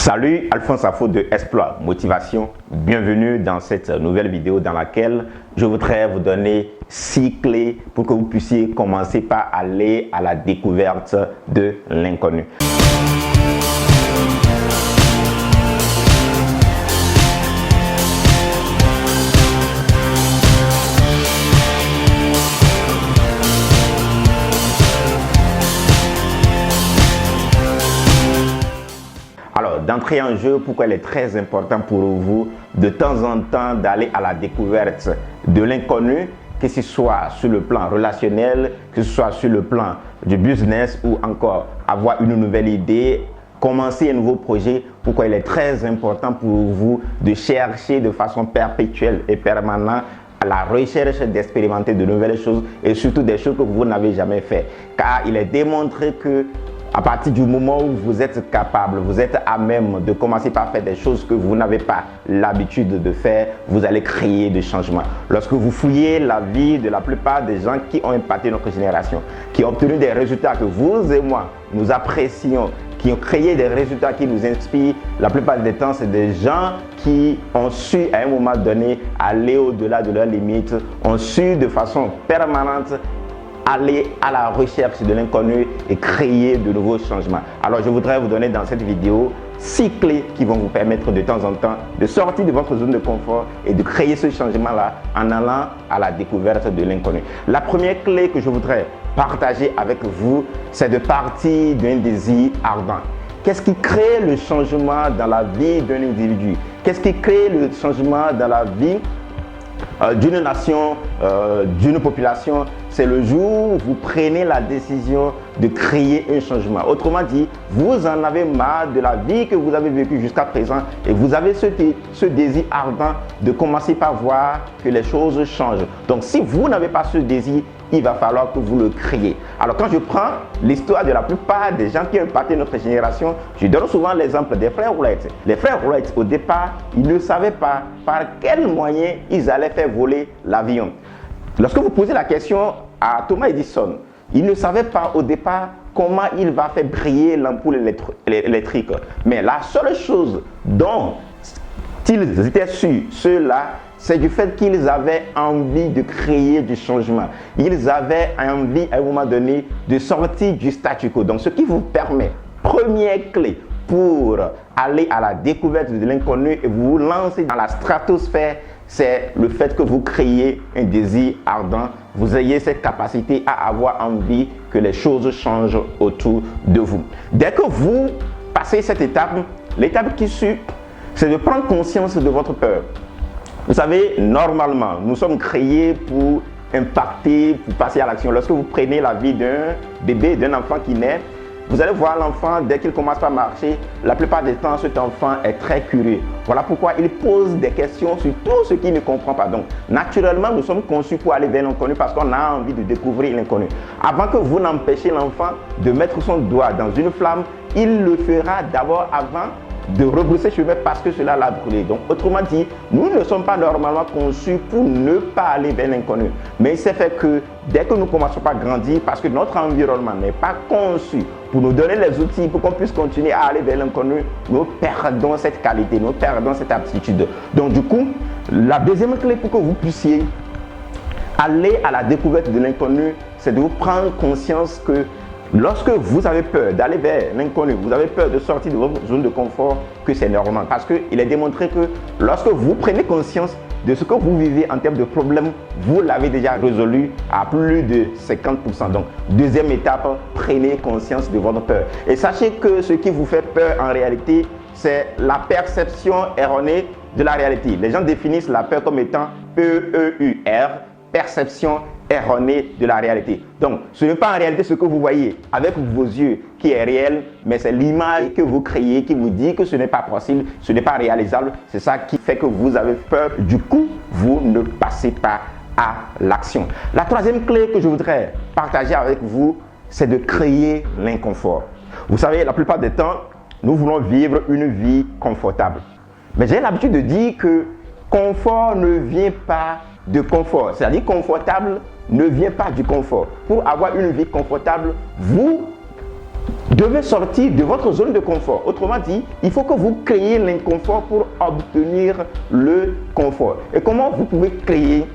Salut, Alphonse Afo de Exploit Motivation. Bienvenue dans cette nouvelle vidéo dans laquelle je voudrais vous donner 6 clés pour que vous puissiez commencer par aller à la découverte de l'inconnu. Alors, d'entrer en jeu, pourquoi il est très important pour vous de temps en temps d'aller à la découverte de l'inconnu, que ce soit sur le plan relationnel, que ce soit sur le plan du business ou encore avoir une nouvelle idée, commencer un nouveau projet, pourquoi il est très important pour vous de chercher de façon perpétuelle et permanente à la recherche d'expérimenter de nouvelles choses et surtout des choses que vous n'avez jamais fait. Car il est démontré que à partir du moment où vous êtes capable, vous êtes à même de commencer par faire des choses que vous n'avez pas l'habitude de faire, vous allez créer des changements. Lorsque vous fouillez la vie de la plupart des gens qui ont impacté notre génération, qui ont obtenu des résultats que vous et moi, nous apprécions, qui ont créé des résultats qui nous inspirent, la plupart des temps, c'est des gens qui ont su à un moment donné aller au-delà de leurs limites, ont su de façon permanente aller à la recherche de l'inconnu et créer de nouveaux changements. Alors je voudrais vous donner dans cette vidéo 6 clés qui vont vous permettre de temps en temps de sortir de votre zone de confort et de créer ce changement-là en allant à la découverte de l'inconnu. La première clé que je voudrais partager avec vous, c'est de partir d'un désir ardent. Qu'est-ce qui crée le changement dans la vie d'un individu? Qu'est-ce qui crée le changement dans la vie d'une nation, d'une population? C'est le jour où vous prenez la décision de créer un changement. Autrement dit, vous en avez marre de la vie que vous avez vécue jusqu'à présent et vous avez ce désir ardent de commencer par voir que les choses changent. Donc si vous n'avez pas ce désir, il va falloir que vous le créez. Alors quand je prends l'histoire de la plupart des gens qui ont impacté notre génération, je donne souvent l'exemple des frères Wright. Les frères Wright, au départ, ils ne savaient pas par quels moyens ils allaient faire voler l'avion. Lorsque vous posez la question à Thomas Edison, il ne savait pas au départ comment il va faire briller l'ampoule électrique. Mais la seule chose dont ils étaient sûrs, ceux-là, c'est du fait qu'ils avaient envie de créer du changement. Ils avaient envie à un moment donné de sortir du statu quo. Donc ce qui vous permet, première clé pour aller à la découverte de l'inconnu et vous lancer dans la stratosphère, c'est le fait que vous créez un désir ardent, vous ayez cette capacité à avoir envie que les choses changent autour de vous. Dès que vous passez cette étape, l'étape qui suit, c'est de prendre conscience de votre peur. Vous savez, normalement, nous sommes créés pour impacter, pour passer à l'action. Lorsque vous prenez la vie d'un bébé, d'un enfant qui naît, vous allez voir l'enfant, dès qu'il commence à marcher, la plupart du temps, cet enfant est très curieux. Voilà pourquoi il pose des questions sur tout ce qu'il ne comprend pas. Donc, naturellement, nous sommes conçus pour aller vers l'inconnu parce qu'on a envie de découvrir l'inconnu. Avant que vous n'empêchiez l'enfant de mettre son doigt dans une flamme, il le fera d'abord avant de rebrousser chemin parce que cela l'a brûlé. Donc, autrement dit, nous ne sommes pas normalement conçus pour ne pas aller vers l'inconnu. Mais il s'est fait que dès que nous commençons à grandir, parce que notre environnement n'est pas conçu pour nous donner les outils pour qu'on puisse continuer à aller vers l'inconnu, nous perdons cette qualité, nous perdons cette aptitude. Donc, du coup, la deuxième clé pour que vous puissiez aller à la découverte de l'inconnu, c'est de vous prendre conscience que lorsque vous avez peur d'aller vers l'inconnu, vous avez peur de sortir de votre zone de confort, que c'est normal. Parce qu'il est démontré que lorsque vous prenez conscience de ce que vous vivez en termes de problèmes, vous l'avez déjà résolu à plus de 50%. Donc, deuxième étape, prenez conscience de votre peur. Et sachez que ce qui vous fait peur en réalité, c'est la perception erronée de la réalité. Les gens définissent la peur comme étant PEUR, perception erronée de la réalité. Donc, ce n'est pas en réalité ce que vous voyez avec vos yeux qui est réel, mais c'est l'image que vous créez qui vous dit que ce n'est pas possible, ce n'est pas réalisable. C'est ça qui fait que vous avez peur. Du coup, vous ne passez pas à l'action. La troisième clé que je voudrais partager avec vous, c'est de créer l'inconfort. Vous savez, la plupart des temps, nous voulons vivre une vie confortable. Mais j'ai l'habitude de dire que confort ne vient pas de confort. C'est-à-dire confortable ne vient pas du confort. Pour avoir une vie confortable, vous devez sortir de votre zone de confort. Autrement dit, il faut que vous créez l'inconfort pour obtenir le confort. Et comment vous pouvez créer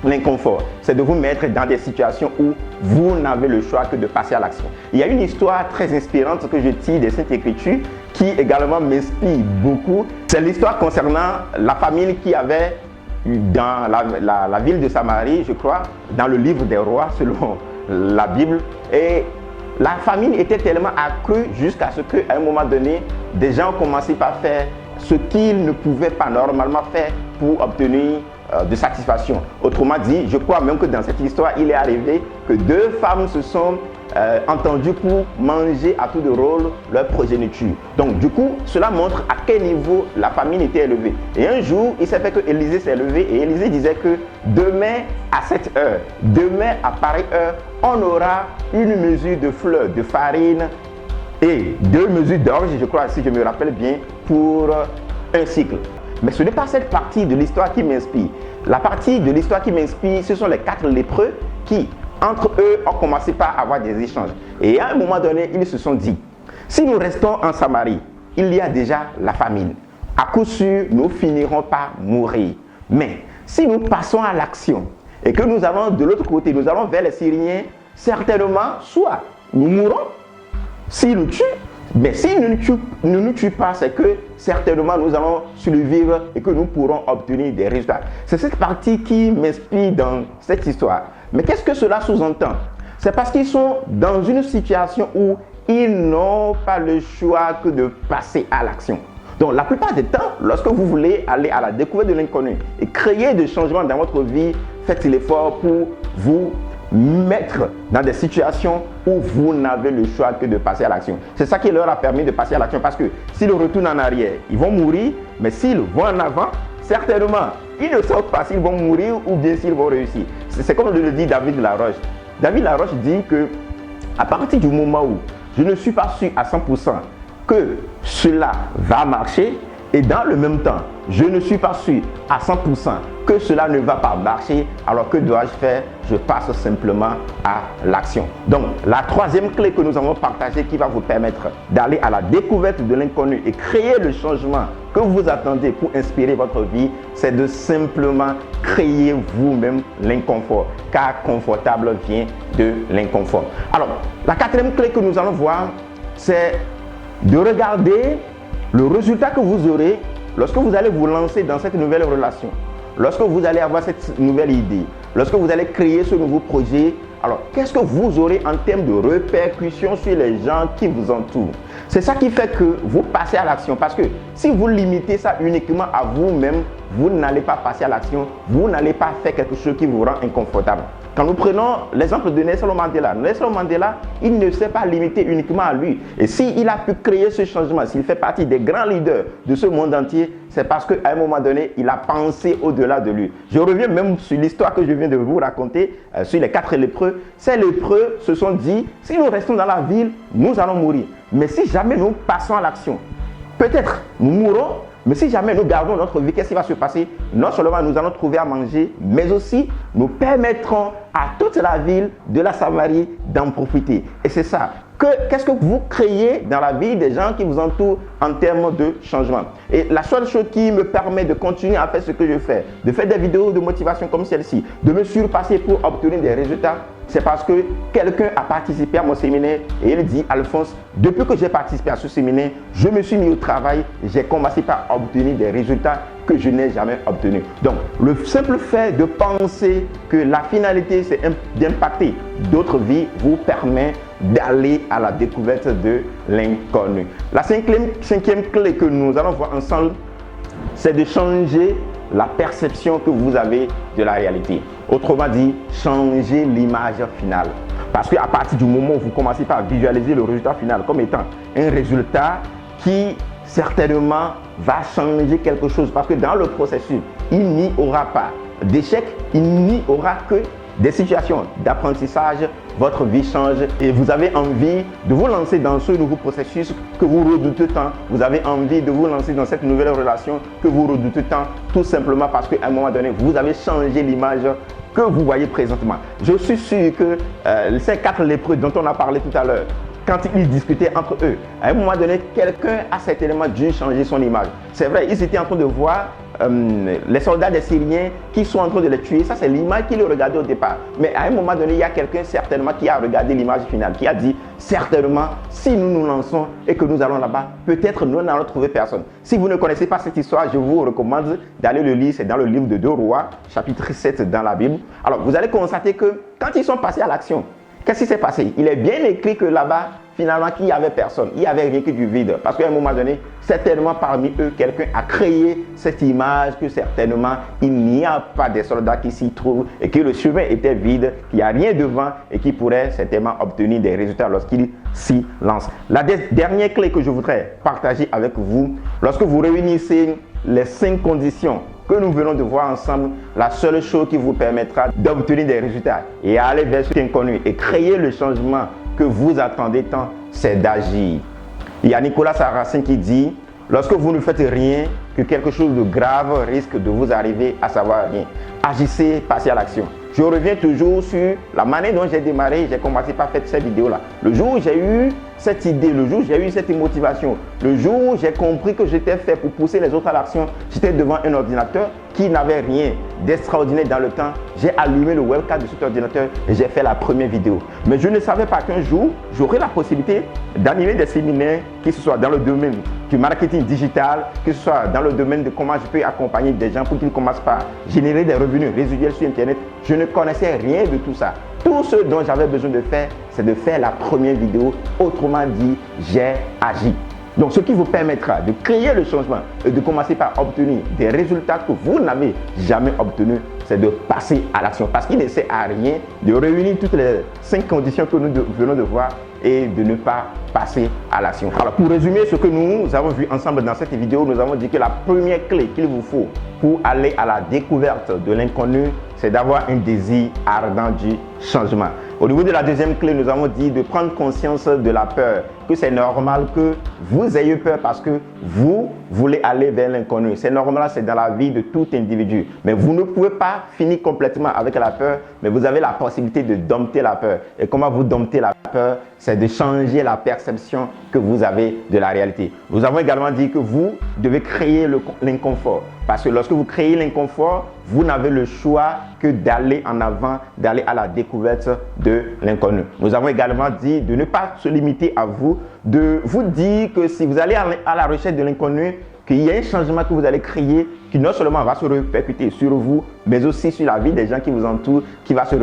l'inconfort? C'est de vous mettre dans des situations où vous n'avez le choix que de passer à l'action. Il y a une histoire très inspirante que je tire des Saintes Écritures qui également m'inspire beaucoup. C'est l'histoire concernant la famille qui avait dans la ville de Samarie, je crois, dans le livre des rois selon la Bible. Et la famine était tellement accrue jusqu'à ce qu'à un moment donné, des gens ont commencé par faire ce qu'ils ne pouvaient pas normalement faire pour obtenir de satisfaction. Autrement dit, je crois même que dans cette histoire, il est arrivé que 2 femmes se sont entendues pour manger à tour de rôle leur progéniture. Donc du coup, cela montre à quel niveau la famine était élevée. Et un jour, il s'est fait que Élisée s'est levé et Élisée disait que demain à cette heure, demain à pareille heure, on aura une mesure de fleur, de farine et 2 mesures d'orge, je crois, si je me rappelle bien, pour un cycle. Mais ce n'est pas cette partie de l'histoire qui m'inspire. La partie de l'histoire qui m'inspire, ce sont les 4 lépreux qui, entre eux, ont commencé par avoir des échanges. Et à un moment donné, ils se sont dit, si nous restons en Samarie, il y a déjà la famine. À coup sûr, nous finirons par mourir. Mais si nous passons à l'action et que nous allons de l'autre côté, nous allons vers les Syriens, certainement, soit nous mourrons, s'ils nous tuent, mais s'ils ne nous tuent pas, c'est que certainement nous allons survivre et que nous pourrons obtenir des résultats. C'est cette partie qui m'inspire dans cette histoire. Mais qu'est-ce que cela sous-entend? C'est parce qu'ils sont dans une situation où ils n'ont pas le choix que de passer à l'action. Donc la plupart des temps, lorsque vous voulez aller à la découverte de l'inconnu et créer des changements dans votre vie, faites l'effort pour vous mettre dans des situations où vous n'avez le choix que de passer à l'action. C'est ça qui leur a permis de passer à l'action, parce que s'ils retournent en arrière, ils vont mourir, mais s'ils vont en avant, certainement, ils ne savent pas s'ils vont mourir ou bien s'ils vont réussir. C'est comme le dit David Laroche. David Laroche dit que à partir du moment où je ne suis pas sûr à 100% que cela va marcher, et dans le même temps, je ne suis pas sûr à 100% que cela ne va pas marcher, alors que dois-je faire? Je passe simplement à l'action. Donc, la troisième clé que nous avons partagée qui va vous permettre d'aller à la découverte de l'inconnu et créer le changement que vous attendez pour inspirer votre vie, c'est de simplement créer vous-même l'inconfort, car confortable vient de l'inconfort. Alors, la quatrième clé que nous allons voir, c'est de regarder le résultat que vous aurez lorsque vous allez vous lancer dans cette nouvelle relation, lorsque vous allez avoir cette nouvelle idée, lorsque vous allez créer ce nouveau projet. Alors, qu'est-ce que vous aurez en termes de répercussions sur les gens qui vous entourent? C'est ça qui fait que vous passez à l'action. Parce que si vous limitez ça uniquement à vous-même, vous n'allez pas passer à l'action, vous n'allez pas faire quelque chose qui vous rend inconfortable. Quand nous prenons l'exemple de Nelson Mandela, il ne s'est pas limité uniquement à lui. Et s'il a pu créer ce changement, s'il fait partie des grands leaders de ce monde entier, c'est parce qu'à un moment donné, il a pensé au-delà de lui. Je reviens même sur l'histoire que je viens de vous raconter, sur les 4 lépreux. Ces lépreux se sont dit, si nous restons dans la ville, nous allons mourir. Mais si jamais nous passons à l'action, peut-être nous mourrons, mais si jamais nous gardons notre vie, qu'est-ce qui va se passer? Non seulement nous allons trouver à manger, mais aussi nous permettrons à toute la ville de la Samarie d'en profiter. Et c'est ça. Qu'est-ce que vous créez dans la vie des gens qui vous entourent en termes de changement? Et la seule chose qui me permet de continuer à faire ce que je fais, de faire des vidéos de motivation comme celle-ci, de me surpasser pour obtenir des résultats, c'est parce que quelqu'un a participé à mon séminaire et il dit, Alphonse, depuis que j'ai participé à ce séminaire, je me suis mis au travail, j'ai commencé par obtenir des résultats que je n'ai jamais obtenus. Donc, le simple fait de penser que la finalité, c'est d'impacter d'autres vies, vous permet d'aller à la découverte de l'inconnu. La cinquième clé que nous allons voir ensemble, c'est de changer la perception que vous avez de la réalité. Autrement dit, changer l'image finale. Parce qu'à partir du moment où vous commencez par visualiser le résultat final comme étant un résultat qui certainement va changer quelque chose. Parce que dans le processus, il n'y aura pas d'échec, il n'y aura que des situations d'apprentissage, votre vie change et vous avez envie de vous lancer dans ce nouveau processus que vous redoutez tant. Vous avez envie de vous lancer dans cette nouvelle relation que vous redoutez tant, tout simplement parce qu'à un moment donné, vous avez changé l'image que vous voyez présentement. Je suis sûr que ces 4 lépreux dont on a parlé tout à l'heure, quand ils discutaient entre eux. À un moment donné, quelqu'un a certainement dû changer son image. C'est vrai, ils étaient en train de voir les soldats des Syriens qui sont en train de les tuer. Ça, c'est l'image qu'ils regardaient au départ. Mais à un moment donné, il y a quelqu'un certainement qui a regardé l'image finale, qui a dit, certainement, si nous nous lançons et que nous allons là-bas, peut-être nous n'allons trouver personne. Si vous ne connaissez pas cette histoire, je vous recommande d'aller le lire. C'est dans le livre de 2 Rois, chapitre 7 dans la Bible. Alors, vous allez constater que quand ils sont passés à l'action, qu'est-ce qui s'est passé? Il est bien écrit que là-bas, finalement, qu'il n'y avait personne. Il n'y avait rien que du vide. Parce qu'à un moment donné, certainement parmi eux, quelqu'un a créé cette image que certainement, il n'y a pas des soldats qui s'y trouvent et que le chemin était vide, qu'il n'y a rien devant et qui pourrait certainement obtenir des résultats lorsqu'il s'y lance. La dernière clé que je voudrais partager avec vous, lorsque vous réunissez les 5 conditions que nous venons de voir ensemble, la seule chose qui vous permettra d'obtenir des résultats et aller vers ce qui est inconnu et créer le changement que vous attendez tant, c'est d'agir. Il y a Nicolas Saracen qui dit, lorsque vous ne faites rien, que quelque chose de grave risque de vous arriver, à savoir rien. Agissez, passez à l'action. Je reviens toujours sur la manière dont j'ai démarré, j'ai commencé par faire cette vidéo-là. Le jour où j'ai eu cette idée, le jour où j'ai eu cette motivation, le jour où j'ai compris que j'étais fait pour pousser les autres à l'action, j'étais devant un ordinateur qui n'avait rien d'extraordinaire dans le temps. J'ai allumé le webcam de cet ordinateur et j'ai fait la première vidéo. Mais je ne savais pas qu'un jour, j'aurais la possibilité d'animer des séminaires, que ce soit dans le domaine du marketing digital, que ce soit dans le domaine de comment je peux accompagner des gens pour qu'ils commencent par générer des revenus résiduels sur Internet. Je ne connaissais rien de tout ça. Tout ce dont j'avais besoin de faire, c'est de faire la première vidéo. Autrement dit, j'ai agi. Donc, ce qui vous permettra de créer le changement et de commencer par obtenir des résultats que vous n'avez jamais obtenus, c'est de passer à l'action. Parce qu'il ne sert à rien de réunir toutes les 5 conditions que nous venons de voir et de ne pas passer à l'action. Alors, pour résumer ce que nous avons vu ensemble dans cette vidéo, nous avons dit que la première clé qu'il vous faut pour aller à la découverte de l'inconnu, c'est d'avoir un désir ardent du changement. Au niveau de la deuxième clé, nous avons dit de prendre conscience de la peur, que c'est normal que vous ayez peur parce que vous voulez aller vers l'inconnu. C'est normal, c'est dans la vie de tout individu. Mais vous ne pouvez pas finir complètement avec la peur, mais vous avez la possibilité de dompter la peur. Et comment vous domptez la peur? C'est de changer la perception que vous avez de la réalité. Nous avons également dit que vous devez créer l'inconfort. Parce que lorsque vous créez l'inconfort, vous n'avez le choix que d'aller en avant, d'aller à la découverte de l'inconnu. Nous avons également dit de ne pas se limiter à vous, de vous dire que si vous allez à la recherche de l'inconnu, qu'il y a un changement que vous allez créer qui non seulement va se répercuter sur vous, mais aussi sur la vie des gens qui vous entourent, qui va se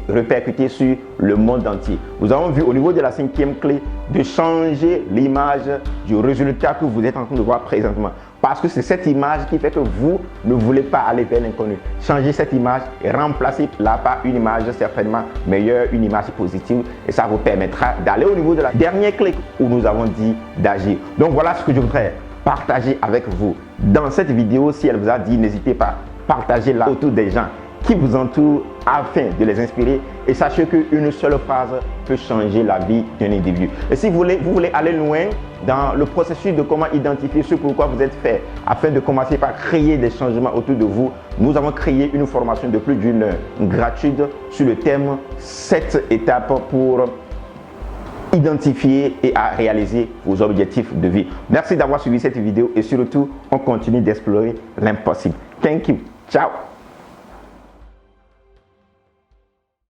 répercuter sur le monde entier. Nous avons vu au niveau de la 5e clé de changer l'image du résultat que vous êtes en train de voir présentement. Parce que c'est cette image qui fait que vous ne voulez pas aller vers l'inconnu. Changez cette image et remplacez-la par une image certainement meilleure, une image positive. Et ça vous permettra d'aller au niveau de la dernière clé où nous avons dit d'agir. Donc voilà ce que je voudrais partager avec vous. Dans cette vidéo, si elle vous a dit, n'hésitez pas, partagez-la autour des gens qui vous entourent afin de les inspirer. Et sachez qu'une seule phrase peut changer la vie d'un individu. Et si vous voulez aller loin dans le processus de comment identifier ce pourquoi vous êtes fait, afin de commencer par créer des changements autour de vous, nous avons créé une formation de plus d'une heure gratuite sur le thème 7 étapes pour identifier et à réaliser vos objectifs de vie. Merci d'avoir suivi cette vidéo et surtout, on continue d'explorer l'impossible. Thank you. Ciao.